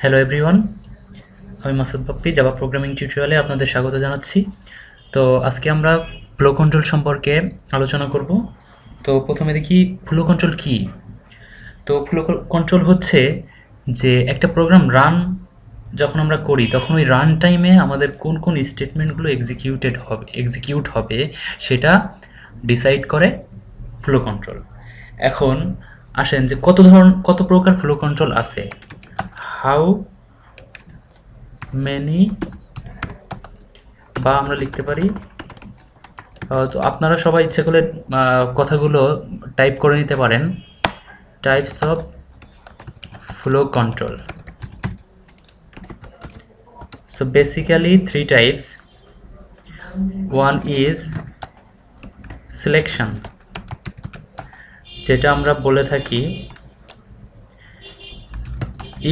Hello everyone, আমি Masud Bappi Java programming টিউটোরিয়ালে আপনাদের স্বাগত জানাচ্ছি। তো আজকে আমরা ফ্লো কন্ট্রোল সম্পর্কে আলোচনা করব। তো প্রথমে দেখি ফ্লো কন্ট্রোল কী। তো ফ্লো কন্ট্রোল হচ্ছে যে একটা প্রোগ্রাম রান যখন আমরা করি তখন ওই রান টাইমে আমাদের কোন কোন স্টেটমেন্টগুলো এক্সিকিউট হবে সেটা ডিসাইড করে ফ্লো কন্ট্রোল। এখন আসেন যে কত প্রকার ফ্লো কন্ট্রোল আছে। হাউ মেনি, বা আমরা লিখতে পারি, তো আপনারা সবাই ইচ্ছে করলে কথাগুলো টাইপ করে নিতে পারেন। Types of flow control. So basically three types. One is selection, যেটা আমরা বলে থাকি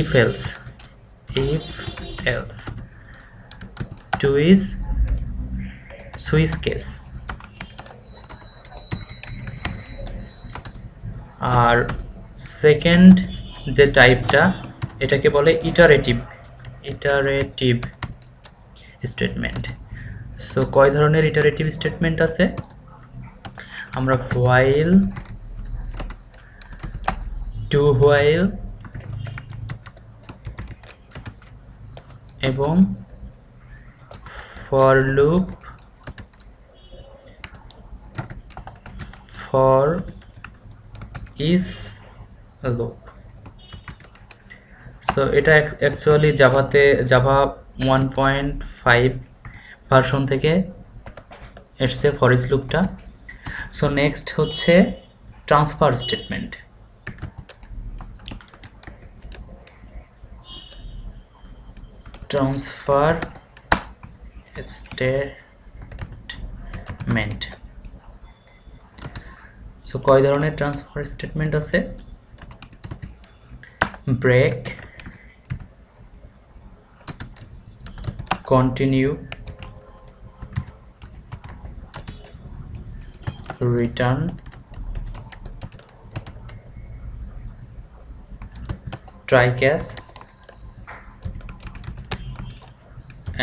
if else. Two is switch case. আর সেকেন্ড যে টাইপটা, এটাকে বলে ইটারেটিভ স্টেটমেন্ট। সো কয় ধরনের ইটারেটিভ স্টেটমেন্ট আছে? আমরা হোয়াইল, টু হোয়াইল এবং for loop, for each loop. So এটা অ্যাকচুয়ালি জাভা 1.5 ভার্সন থেকে এসছে ফর ইজ লুপটা। সো নেক্সট হচ্ছে transfer statement. Transfer statement. So কয় ধরনের ট্রান্সফার স্টেটমেন্ট আছে? Break, continue, return, try catch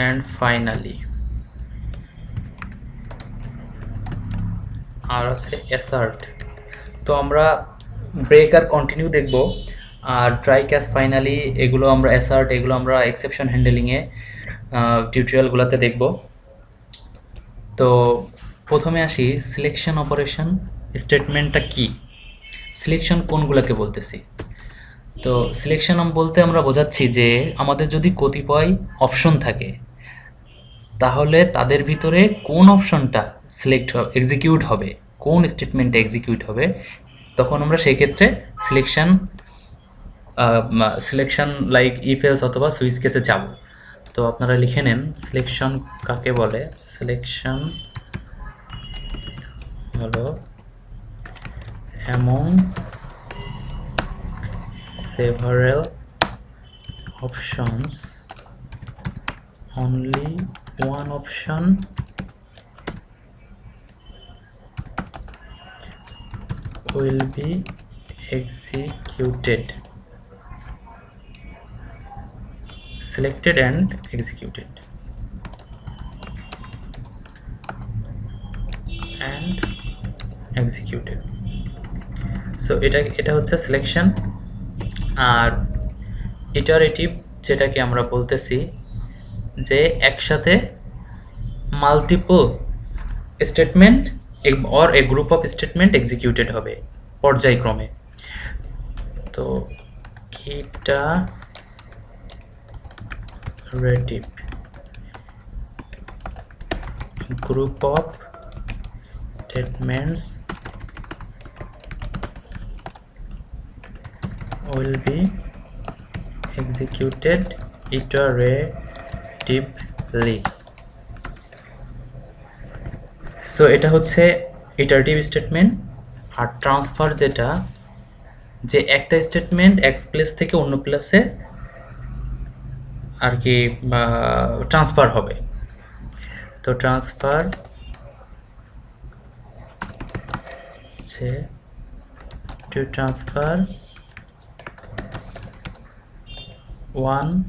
and finally আর আছে অ্যাসার্ট। তো আমরা ব্রেক আর কন্টিনিউ দেখব, আর ট্রাই ক্যাচ, ফাইনালি এগুলো আমরা অ্যাসার্ট, এগুলো আমরা এক্সেপশন হ্যান্ডেলিংয়ে টিউটোরিয়ালগুলোতে দেখব। তো প্রথমে আসি সিলেকশন অপারেশন স্টেটমেন্টটা কি, সিলেকশন কোনগুলোকে বলতেছি। তো সিলেকশন বলতে আমরা বোঝাচ্ছি যে আমাদের যদি কতিপয় অপশন থাকে তাহলে তাদের ভিতরে কোন অপশনটা এক্সিকিউট হবে, কোন স্টেটমেন্টটা এক্সিকিউট হবে, তখন আমরা সেই ক্ষেত্রে সিলেকশন লাইক ইফ এলস অথবা সুইচ কেসে যাব। তো আপনারা লিখে নেন সিলেকশন কাকে বলে। সিলেকশন হলো among several options, only one option will be executed, selected and executed, and executed. So এটা হচ্ছে সিলেকশন। আর ইটারেটিভ যেটাকে আমরা বলতেছি যে একসাথে multiple statement or a group of statement executed হবে পর্যায়ক্রমে। তো iterative group of statements will be executed iteratively. So এটা হচ্ছে ইটারেটিভ স্টেটমেন্ট। আর ট্রান্সফার যেটা, যে একটা স্টেটমেন্ট এক প্লেস থেকে অন্য প্লেসে আর কি ট্রান্সফার হবে। তো transfer to transfer 1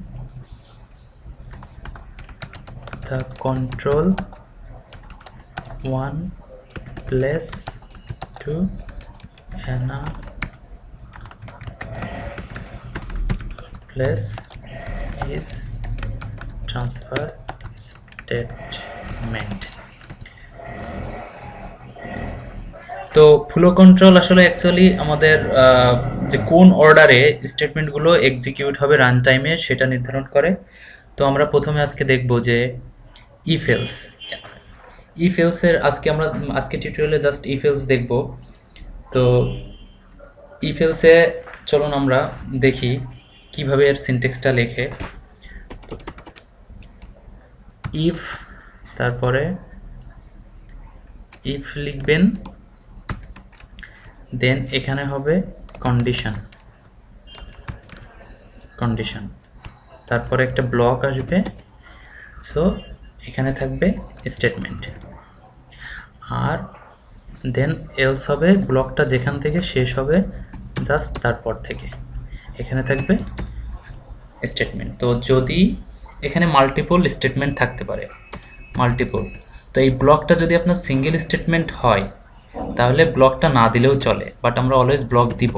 the control 1 place to another place is transfer statement. তো ফ্লো কন্ট্রোল আসলে অ্যাকচুয়ালি আমাদের যে কোন অর্ডারে স্টেটমেন্টগুলো এক্সিকিউট হবে রান টাইমে সেটা নির্ধারণ করে। তো আমরা প্রথমে আজকে দেখব যে ইফ এলস। ইফ এলসের আজকে টিউটোরিয়ালে জাস্ট ইফ এলস দেখব। তো ইফ এলসে চলুন আমরা দেখি কিভাবে এর সিনট্যাক্সটা লেখে। ইফ তারপরে ইফ লিখবেন, দেন এখানে হবে কন্ডিশন, তারপরে একটা ব্লক আসবে, সো এখানে থাকবে স্টেটমেন্ট, আর দেন এলস হবে ব্লকটা যেখান থেকে শেষ হবে জাস্ট তারপর থেকে এখানে থাকবে স্টেটমেন্ট। তো যদি এখানে মাল্টিপল স্টেটমেন্ট থাকতে পারে, তো এই ব্লকটা যদি আপনার সিঙ্গেল স্টেটমেন্ট হয় তাহলে ব্লকটা না দিলেও চলে, বাট আমরা অলওয়েজ ব্লক দিব।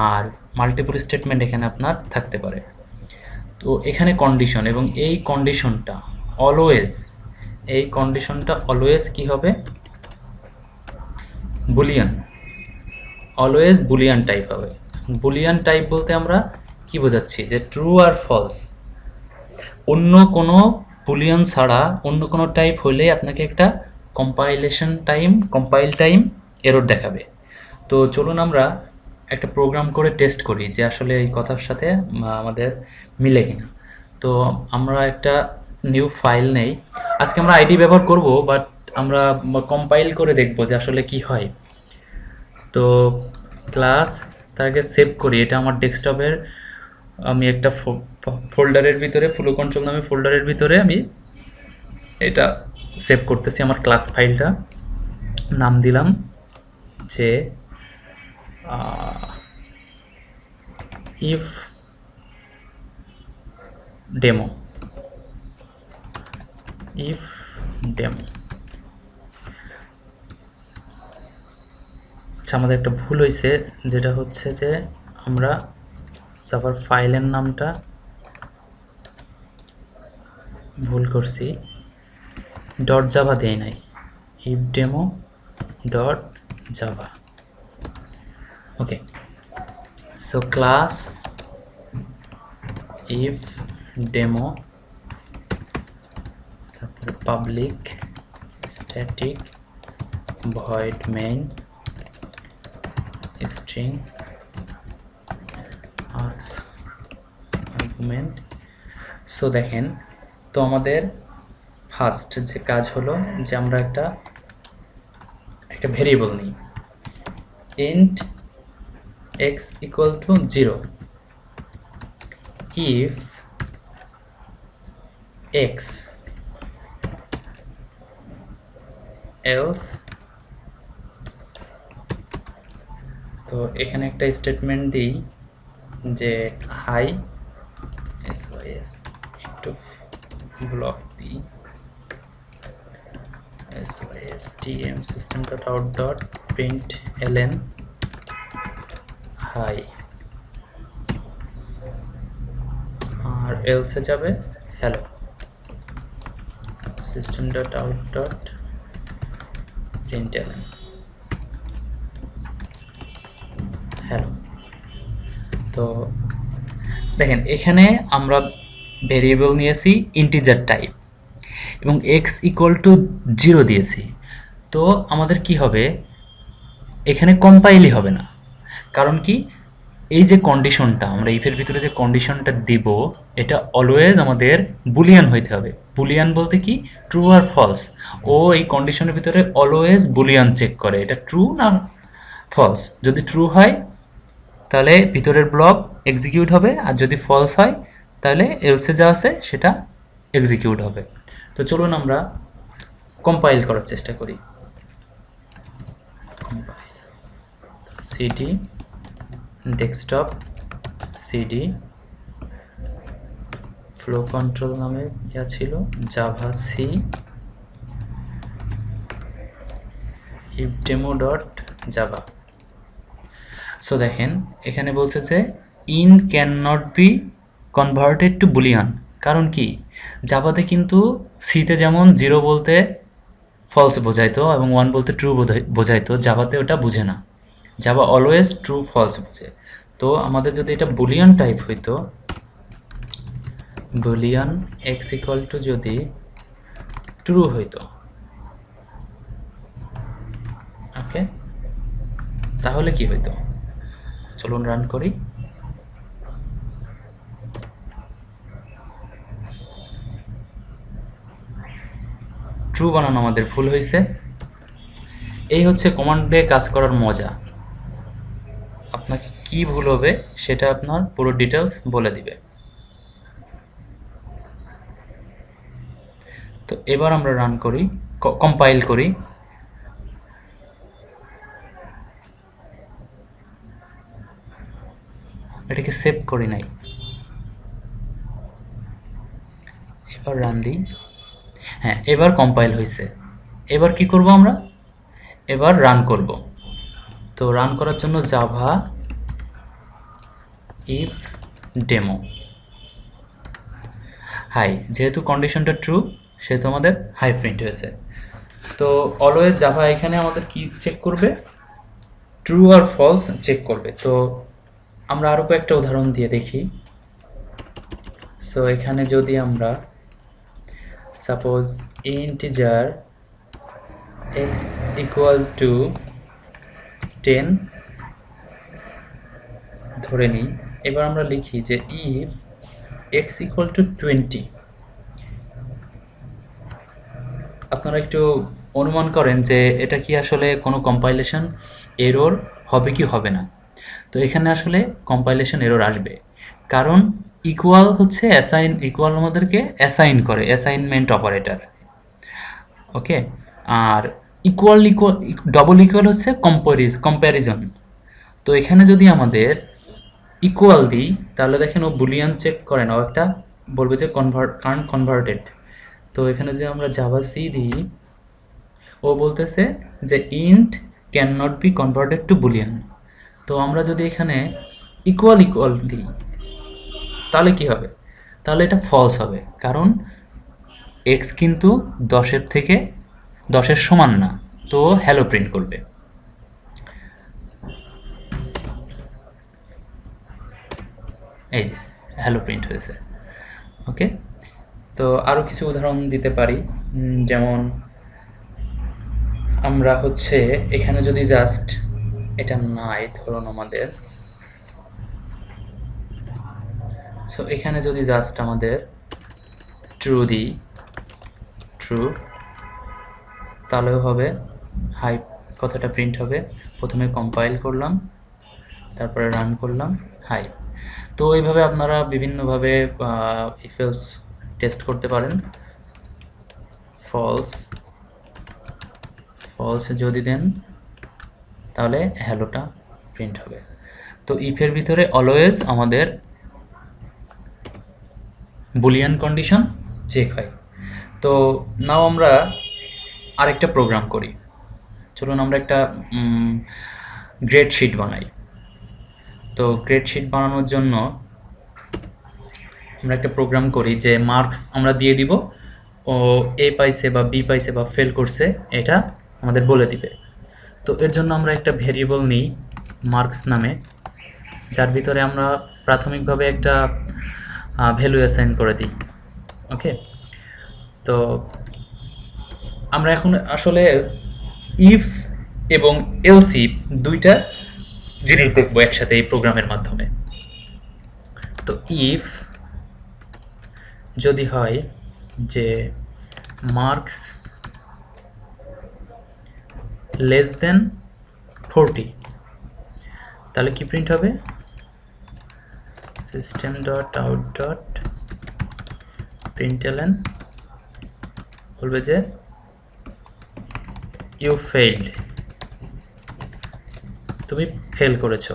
আর মাল্টিপল স্টেটমেন্ট এখানে আপনার থাকতে পারে। তো এখানে কন্ডিশন, এবং এই কন্ডিশনটা অলওয়েজ কি হবে, অলওয়েজ বুলিয়ান টাইপ হবে। বুলিয়ান টাইপ বলতে আমরা কি বোঝাচ্ছি, যে ট্রু আর ফলস, অন্য কোনো বুলিয়ান ছাড়া অন্য কোনো টাইপ হলে আপনাকে একটা কম্পাইল টাইম এরর দেখাবে। তো চলুন আমরা একটা প্রোগ্রাম করে টেস্ট করি যে আসলে এই কথার সাথে আমাদের মিলে কিনা। তো আমরা একটা নিউ ফাইল নেই, আজকে আমরা আইডি ব্যবহার করব, বাট আমরা কম্পাইল করে দেখব যে আসলে কি হয়। তো ক্লাস তার আগে সেভ করি, এটা আমার ডেস্কটপের আমি একটা ফোল্ডারের ভিতরে, ফ্লো কন্ট্রোল নামে ফোল্ডারের ভিতরে আমি এটা সেভ করতেছি। আমার ক্লাস ফাইলটা নাম দিলাম যে ইফ ডেমো। আচ্ছা, আমাদের একটা ভুল হয়েছে, যেটা হচ্ছে যে আমরা সার্ভার ফাইলের নামটা ভুল করছি, ডট জাভা দেই নাই, if demo dot Java. Okay, so class if demo, তারপরে public static void main string args argument. So দেখেন, তো আমাদের ফার্স্ট যে কাজ হলো যে আমরা একটা ভেরিয়েবল নিই, int x equal two 0, if x else. তো এখানে একটা স্টেটমেন্ট দিই যে হাই sys, একটু ব্লক দিই system system.out.println হাই, আর এলসে যাবে হ্যালো system.out.println হ্যালো। তো দেখেন, এখানে আমরা ভেরিয়েবল নিয়েছি ইন্টিজার টাইপ এবং x ইকুয়াল টু 0 দিয়েছি। তো আমাদের কি হবে, এখানে কম্পাইলই হবে না। কারণ কি, এই যে কন্ডিশনটা আমরা ইফের ভিতরে যে কন্ডিশনটা দিব, এটা অলওয়েজ আমাদের বুলিয়ান হইতে হবে। বুলিয়ান বলতে কি, ট্রু আর ফলস। ও এই কন্ডিশনের ভিতরে অলওয়েজ বুলিয়ান চেক করে, এটা ট্রু না ফলস। যদি ট্রু হয় তাহলে ভিতরের ব্লক এক্সিকিউট হবে, আর যদি ফলস হয় তাহলে এলসে যা আছে সেটা এক্সিকিউট হবে। তো চলুন আমরা কম্পাইল করার চেষ্টা করি। CD desktop CD flow control নামে ইয়া ছিল, Java C if demo dot Java. So দেখেন এখানে বলছে যে int can not be converted to boolean. কারণ কি, জাভাতে কিন্তু সিতে যেমন 0 বলতে ফলস বোঝাইতো এবং 1 বলতে ট্রু বোঝাইতো, জাভাতে ওটা বুঝে না। জাভা অলওয়েজ ট্রু ফলস বুঝে। তো আমাদের যদি এটা বুলিয়ান টাইপ হইতো, বুলিয়ান এক্স ইকুয়াল টু যদি ট্রু হইতো, ওকে, তাহলে কি হইতো? চলুন রান করি। ট্রু বানানো আমাদের ভুল হয়েছে। এই হচ্ছে কমান্ডে কাজ করার মজা। আপনাকে কি ভুল হবে সেটা আপনার পুরো ডিটেলস বলে দিবে। তো এবার আমরা রান করি, কম্পাইল করি। এটাকে সেভ করি নাই, এবার রান দিই। হ্যাঁ, এবার কম্পাইল হয়েছে। এবার কি করব আমরা? এবার রান করব। তো রান করার জন্য জাভা ইফ ডেমো হাই, যেহেতু কন্ডিশনটা ট্রু সেহেতু আমাদের হাই প্রিন্ট হয়েছে। তো অলওয়েজ জাভা এখানে আমাদের কি চেক করবে? ট্রু আর ফলস চেক করবে। তো আমরা আরও কয়েকটা উদাহরণ দিয়ে দেখি। সো এখানে যদি আমরা suppose integer x equal to 10 ধরে নিই, এবার আমরা লিখি যে ইফ x ইকুয়াল টু 20, আপনারা একটু অনুমান করেন যে এটা কি আসলে কোনো কম্পাইলেশন এরর হবে কি হবে না। তো এখানে আসলে কম্পাইলেশন এরর আসবে, কারণ ইকুয়াল হচ্ছে অ্যাসাইন, ইকুয়াল আমাদেরকে অ্যাসাইন করে, অ্যাসাইনমেন্ট অপারেটর, ওকে। আর ইকুয়াল ইকুয়াল ডবল ইকুয়াল হচ্ছে কম্প্যারিজন। তো এখানে যদি আমাদের ইকুয়াল দিই তাহলে দেখেন ও বুলিয়ান চেক করে না, ও একটা বলবে যে কনভার্টেড। তো এখানে যে আমরা জাভা সি দিই, ও বলতেছে যে int can not be converted to Boolean. তো আমরা যদি এখানে ইকুয়াল ইকুয়াল দিই তাহলে কি হবে? তাহলে এটা ফলস হবে, কারণ এক্স কিন্তু 10-এর সমান না, তো হ্যালো প্রিন্ট করবে। এই যে হ্যালো প্রিন্ট হয়েছে, ওকে। তো আরও কিছু উদাহরণ দিতে পারি, যেমন আমরা হচ্ছে এখানে যদি জাস্ট এটা নাই ধরুন আমাদের, সো এখানে যদি জাস্ট আমাদের ট্রু দিই, ট্রু, তাহলেও হবে, হাই কথাটা প্রিন্ট হবে। প্রথমে কম্পাইল করলাম, তারপরে রান করলাম, হাই। তো এইভাবে আপনারা বিভিন্নভাবে ইফ এলস টেস্ট করতে পারেন। ফলস ফলস যদি দেন তাহলে হ্যালোটা প্রিন্ট হবে। তো ইফের ভিতরে অলওয়েজ আমাদের বুলিয়ান কন্ডিশন চেক হয়। তো নাও আমরা আরেকটা প্রোগ্রাম করি। চলুন আমরা একটা গ্রেড শিট বানাই। তো গ্রেড শিট বানানোর জন্য আমরা একটা প্রোগ্রাম করি যে মার্কস আমরা দিয়ে দিব, ও এ পাইছে বা বি পাইছে বা ফেল করছে এটা আমাদের বলে দিবে। তো এর জন্য আমরা একটা ভেরিয়েবল নিই মার্কস নামে, যার ভিতরে আমরা প্রাথমিকভাবে একটা ভ্যালু অ্যাসাইন করে দিই, ওকে। তো আমরা এখন আসলে ইফ এবং এলস ইফ দুইটা জিনিস দেখবো একসাথে এই প্রোগ্রামের মাধ্যমে। তো ইফ যদি হয় যে মার্কস লেস দেন 40, তাহলে কি প্রিন্ট হবে? সিস্টেম ডট আউট ডট প্রিন্টএলএন বলবে যে ইউ ফেইলড, তুমি ফেল করেছো।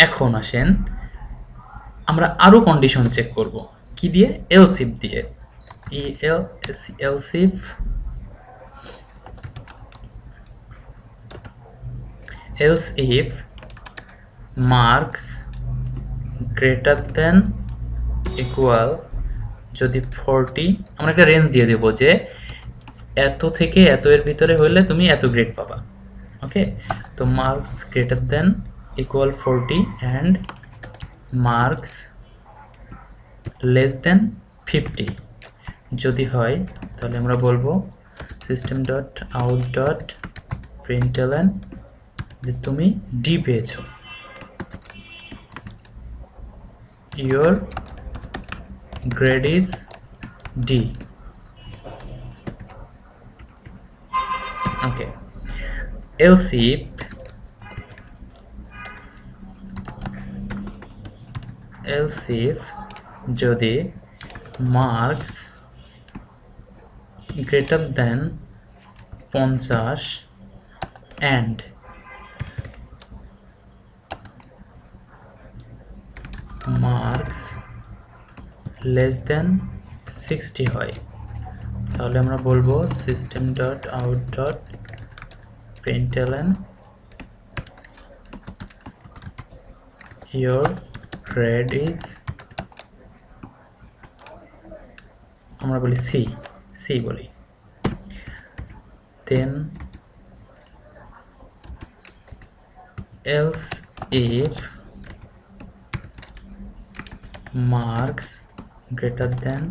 এখন আসেন আমরা আরো কন্ডিশন চেক করব কি দিয়ে, এলস ইফ দিয়ে, else if marks greater than equal, যদি 40, আমরা একটা রেঞ্জ দিয়ে দেব যে এত থেকে এত এর ভিতরে হলে তুমি এত গ্রেড পাবা। ওকে, তো marks greater than equal 40 and marks less than 50 যদি হয়, তাহলে আমরা বলবো সিস্টেম ডট আউট ডট প্রিন্টএলএন যে তুমি ডি পেয়েছো, your grade is D. Okay, else if যদি marks greater than 50 and marks less than 60 হয়, তাহলে আমরা বলবো system dot out dot println your grade is, আমরা বলি C বলি, then else if marks greater than,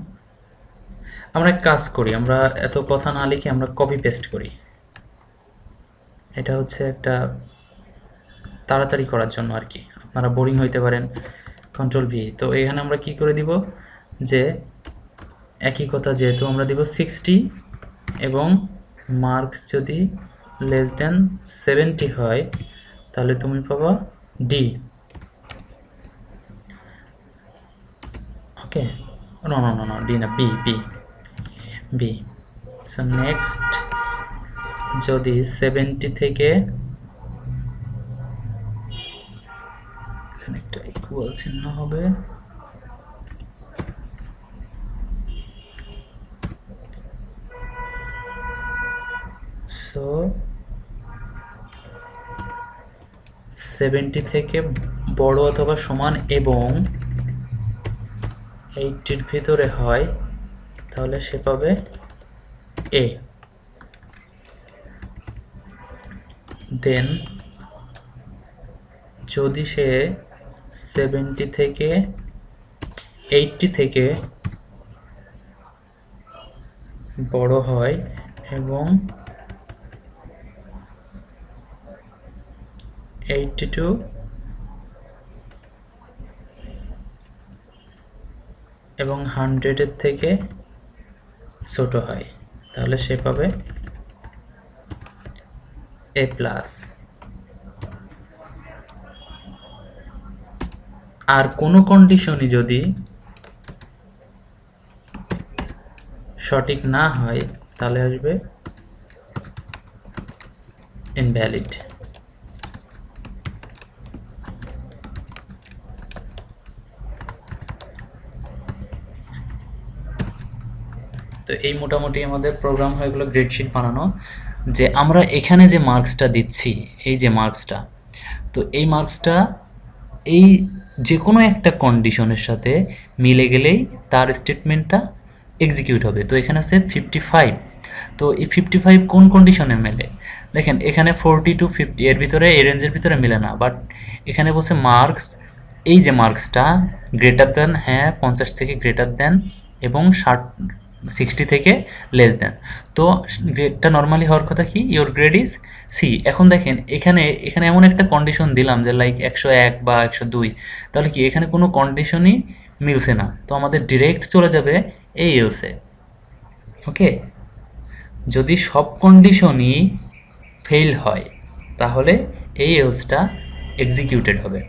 আমরা এক কাজ করি, আমরা এত কথা না লিখে আমরা কপি পেস্ট করি, এটা হচ্ছে একটা তাড়াতাড়ি করার জন্য আর কি, আপনারা বোরিং হইতে পারেন, কন্ট্রোল ভি। তো এখানে আমরা কি করে দিব যে একই কথা, যেহেতু আমরা দিব 60 এবং মার্কস যদি লেস দেন 70 হয় তাহলে তুমি পাবা ডি। ওকে, নো ডি না, বি। সো নেক্সট, যদি 70 থেকে এখানে একটা ইকুয়াল চিহ্ন হবে, সো 70 থেকে বড় অথবা সমান এবং 80 এর ভিতরে হয় তাহলে সে পাবে এ। দেন যদি সে 70 থেকে 80 থেকে বড় হয় এবং 82 এবং 100 এর থেকে ছোট হয় তাহলে সে পাবে এ প্লাস। আর কোনো কন্ডিশনই যদি সঠিক না হয় তাহলে আসবে ইনভ্যালিড। তো এই মোটামুটি আমাদের প্রোগ্রাম হয়ে গেল গ্রেডশিট বানানো, যে আমরা এখানে যে মার্কসটা দিচ্ছি, এই যে মার্কসটা, তো এই মার্কসটা এই যে কোনো একটা কন্ডিশনের সাথে মিলে গেলেই তার স্টেটমেন্টটা এক্সিকিউট হবে। তো এখানে আছে 55, তো এই 55 কোন কন্ডিশনে মেলে দেখেন, এখানে 40 to 50 এর ভিতরে, এই রেঞ্জের ভিতরে মিলে না, বাট এখানে বলছে মার্কস, এই যে মার্কসটা গ্রেটার দেন, হ্যাঁ 50 থেকে গ্রেটার দেন এবং 60 থেকে লেস দেন। তো গ্রেডটা নর্মালি হওয়ার কথা কি, ইওর গ্রেড ইজ সি। এখন দেখেন এখানে এমন একটা কন্ডিশন দিলাম যে লাইক 101 বা 102, তাহলে কি এখানে কোনো কন্ডিশনই মিলছে না, তো আমাদের ডিরেক্ট চলে যাবে এই এলসে। ওকে, যদি সব কন্ডিশনই ফেল হয় তাহলে এই এলসটা এক্সিকিউটেড হবে।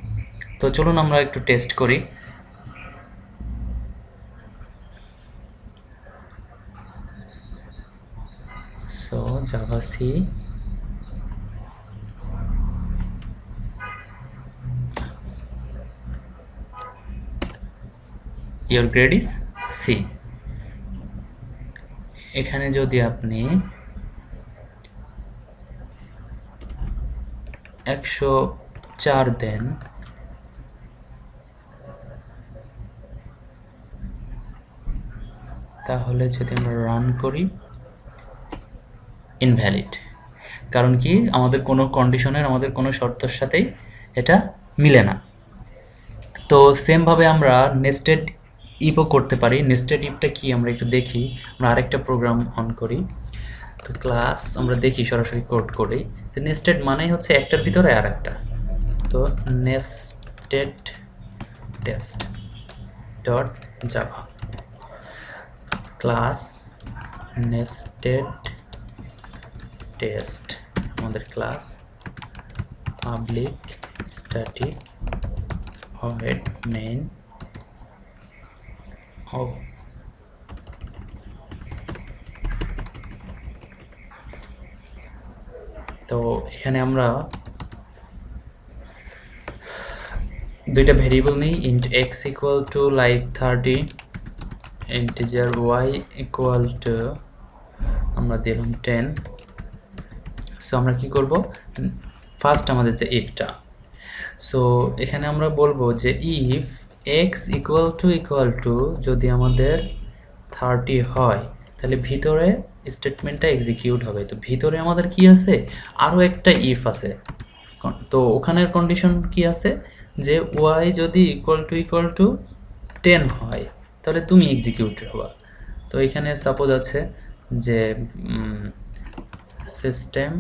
তো চলুন আমরা একটু টেস্ট করি। So Java C, your grade is C. এখানে যদি আপনি 104 দেন, তাহলে যদি আমরা রান করি, ইনভ্যালিড। কারণ কি, আমাদের কোনো কন্ডিশনের, আমাদের কোনো শর্তের সাথেই এটা মিলে না। তো সেমভাবে আমরা নেস্টেড ইফও করতে পারি। নেস্টেড ইফটা কি আমরা একটু দেখি। আমরা আরেকটা প্রোগ্রাম অন করি, তো ক্লাস আমরা দেখি সরাসরি কোড করি। তো নেস্টেড মানেই হচ্ছে একটার ভিতরে আর একটা। তো nested test dot Java class nested test, আমাদের class public static void main তো এখানে আমরা দুইটা ভেরিয়েবল নিই, int x equal to like 30, integer y equal to আমরা দিলাম 10। সো আমরা কি করব, ফার্স্ট আমাদের যে ইফটা, সো এখানে আমরা বলবো যে ইফ x equal to যদি আমাদের 30 হয়, তাহলে ভিতরে স্টেটমেন্টটা এক্সিকিউট হবে। তো ভিতরে আমাদের কি আছে, আরও একটা ইফ আছে। তো ওখানের কন্ডিশন কি আছে, যে y যদি ইকুয়াল টু 10 হয়, তাহলে তুমি এক্সিকিউট হবা। তো এখানে সাপোজ আছে যে system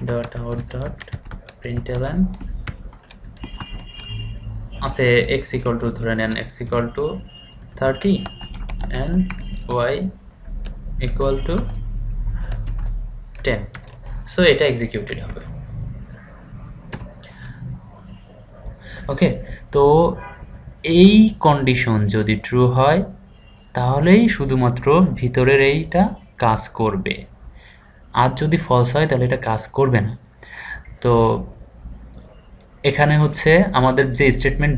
dot out dot println আছে x ইকুয়াল টু, ধরে নেন x equal to 30 and y equal to 10। So এটা এক্সিকিউটেড হবে। ওকে, তো এই কন্ডিশন যদি ট্রু হয়, তাহলেই শুধুমাত্র ভিতরের এইটা কাজ করবে। আর যদি ফলস হয়, তাহলে এটা কাজ করবে না। তো এখানে হচ্ছে আমাদের যে স্টেটমেন্ট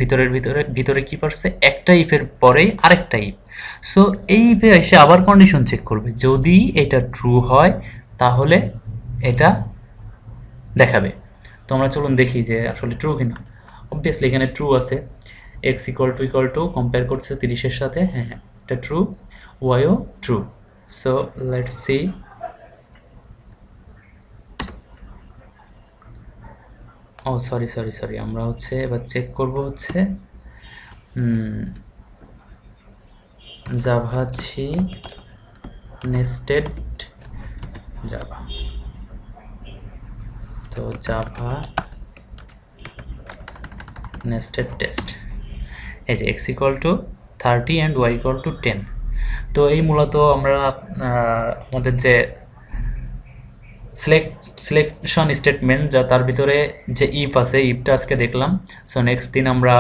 ভিতরে কি করছে, একটা ইফের পরেই আরেকটা ইফ। সো এই ইফে এসে আবার কন্ডিশন চেক করবে, যদি এটা ট্রু হয় তাহলে এটা দেখাবে। তো আমরা চলুন দেখি যে আসলে ট্রু কিনা। অবভিয়াসলি এখানে ট্রু আছে, এক্স ইকুয়াল টু কম্পেয়ার করছে 30-এর সাথে, হ্যাঁ হ্যাঁ এটা ট্রু, ওয়াইও true. So let's see. Oh sorry, আমরা হচ্ছে এবার চেক করব হচ্ছে জাভা ছি নেস্টেড জাভা। তো জাভা নেস্টেড টেস্ট, এই যে x equal to 30 and y equal to 10। তো এই মূলত আমরা আমাদের যে সিলেকশন স্টেটমেন্ট, যা তার ভিতরে যে ইফ আছে, ইফটা আজকে দেখলাম। সো নেক্সট দিন আমরা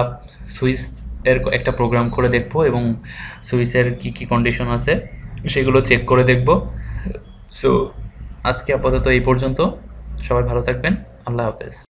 সুইচ এর একটা প্রোগ্রাম করে দেখব এবং সুইচের কি কন্ডিশন আছে সেগুলো চেক করে দেখব। সো আজকে আপাতত এই পর্যন্ত, সবাই ভালো থাকবেন, আল্লাহ হাফেজ।